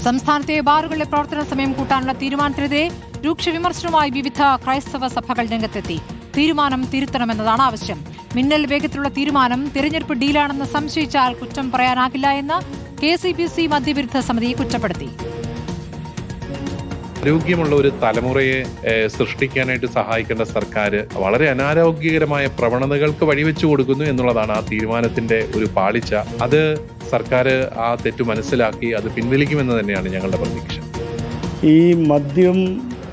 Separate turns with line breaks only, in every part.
സംസ്ഥാനത്തെ ബാറുകളിലെ പ്രവർത്തന സമയം കൂട്ടാനുള്ള തീരുമാനത്തിനെതിരെ രൂക്ഷ വിമർശനവുമായി വിവിധ ക്രൈസ്തവ സഭകൾ രംഗത്തെത്തി. തീരുമാനം തിരുത്തണമെന്നതാണ് ആവശ്യം. മിന്നൽ വേഗത്തിലുള്ള തീരുമാനം തിരഞ്ഞെടുപ്പ് ഡീലാണെന്ന് സംശയിച്ചാൽ കുറ്റം പറയാനാകില്ല എന്ന് KCBC മദ്യവിരുദ്ധ സമിതി കുറ്റപ്പെടുത്തി.
ആരോഗ്യമുള്ള ഒരു തലമുറയെ സൃഷ്ടിക്കാനായിട്ട് സഹായിക്കേണ്ട സർക്കാർ വളരെ അനാരോഗ്യകരമായ പ്രവണതകൾക്ക് വഴിവെച്ചു കൊടുക്കുന്നു എന്നുള്ളതാണ് ആ തീരുമാനത്തിന്റെ ഒരു പാളിച്ച. അത് സർക്കാർ ആ തെറ്റ് മനസ്സിലാക്കി അത് പിൻവലിക്കുമെന്ന് തന്നെയാണ് ഞങ്ങളുടെ പ്രതീക്ഷ.
ഈ മദ്യം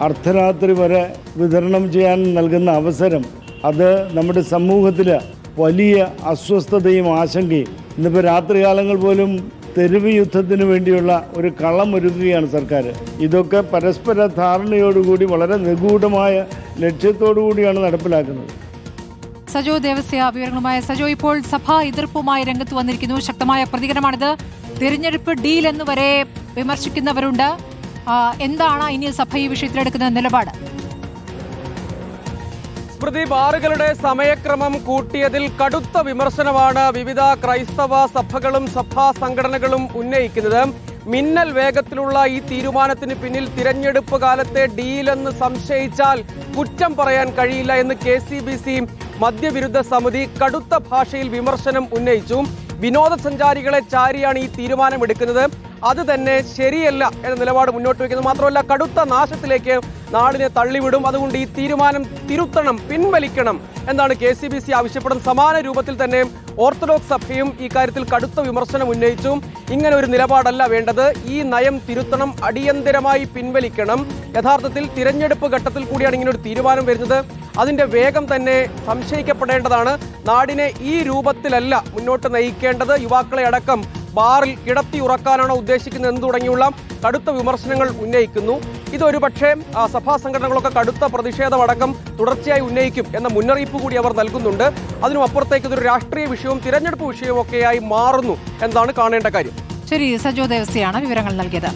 അർദ്ധരാത്രി വരെ വിതരണം ചെയ്യാൻ നൽകുന്ന അവസരം അത് നമ്മുടെ സമൂഹത്തിൽ വലിയ അസ്വസ്ഥതയും ആശങ്കയും, ഇന്നിപ്പോൾ രാത്രികാലങ്ങൾ പോലും തെരുവ് യുദ്ധത്തിന് വേണ്ടിയുള്ള ഒരു കളമൊരുക്കുകയാണ് സർക്കാർ. ഇതൊക്കെ പരസ്പര ധാരണയോടുകൂടി വളരെ നിഗൂഢമായ ലക്ഷ്യത്തോടു കൂടിയാണ് നടപ്പിലാക്കുന്നത്.
സജോ ദേവസ്യ വിവരങ്ങളുമായി. സജോ, ഇപ്പോൾ സഭാ എതിർപ്പുമായി രംഗത്ത് വന്നിരിക്കുന്നു. ശക്തമായ പ്രതികരണമാണിത്. തിരഞ്ഞെടുപ്പ് ഡീൽ എന്ന് വരെ വിമർശിക്കുന്നവരുണ്ട്. എന്താണ് ഇനി സഭ ഈ വിഷയത്തിലെടുക്കുന്ന നിലപാട്?
സ്മൃതി, ബാറുകളുടെ സമയക്രമം കൂട്ടിയതിൽ കടുത്ത വിമർശനമാണ് വിവിധ ക്രൈസ്തവ സഭകളും സഭാ സംഘടനകളും ഉന്നയിക്കുന്നത്. മിന്നൽ വേഗത്തിലുള്ള ഈ തീരുമാനത്തിന് പിന്നിൽ തിരഞ്ഞെടുപ്പ് കാലത്തെ ഡീലെന്ന് സംശയിച്ചാൽ കുറ്റം പറയാൻ കഴിയില്ല എന്ന് KCBC മദ്യവിരുദ്ധ സമിതി കടുത്ത ഭാഷയിൽ വിമർശനം ഉന്നയിച്ചു. വിനോദസഞ്ചാരികളെ ചാരിയാണ് ഈ തീരുമാനമെടുക്കുന്നത്. അത് തന്നെ ശരിയല്ല എന്ന നിലപാട് മുന്നോട്ട് വയ്ക്കുന്നത്. മാത്രമല്ല, കടുത്ത നാശത്തിലേക്ക് നാടിനെ തള്ളിവിടും. അതുകൊണ്ട് ഈ തീരുമാനം തിരുത്തണം, പിൻവലിക്കണം എന്നാണ് KCBC ആവശ്യപ്പെടുന്നത്. സമാന രൂപത്തിൽ തന്നെ ഓർത്തഡോക്സ് സഭയും ഈ കാര്യത്തിൽ കടുത്ത വിമർശനം ഉന്നയിച്ചു. ഇങ്ങനെ ഒരു നിലപാടല്ല വേണ്ടത്, ഈ നയം തിരുത്തണം, അടിയന്തരമായി പിൻവലിക്കണം. യഥാർത്ഥത്തിൽ തിരഞ്ഞെടുപ്പ് ഘട്ടത്തിൽ കൂടിയാണ് ഇങ്ങനെ ഒരു തീരുമാനം വരുന്നത്. അതിന്റെ വേഗം തന്നെ സംശയിക്കപ്പെടേണ്ടതാണ്. നാടിനെ ഈ രൂപത്തിലല്ല മുന്നോട്ട് നയിക്കേണ്ടത്. യുവാക്കളെ അടക്കം ബാറിൽ കിടത്തി ഉറക്കാനാണോ ഉദ്ദേശിക്കുന്നത് എന്ന് തുടങ്ങിയുള്ള കടുത്ത വിമർശനങ്ങൾ ഉന്നയിക്കുന്നു. ഇതൊരു പക്ഷേ സഭാ സംഘടനകളൊക്കെ കടുത്ത പ്രതിഷേധമടക്കം തുടർച്ചയായി ഉന്നയിക്കും എന്ന മുന്നറിയിപ്പ് കൂടി അവർ നൽകുന്നുണ്ട്. അതിനും അപ്പുറത്തേക്ക് ഇതൊരു രാഷ്ട്രീയ വിഷയവും തിരഞ്ഞെടുപ്പ് വിഷയവും ഒക്കെയായി മാറുന്നു എന്നതാണ് കാണേണ്ട കാര്യം.
ശരി, സജോ ദേവസ്യാണ് വിവരങ്ങൾ നൽകിയത്.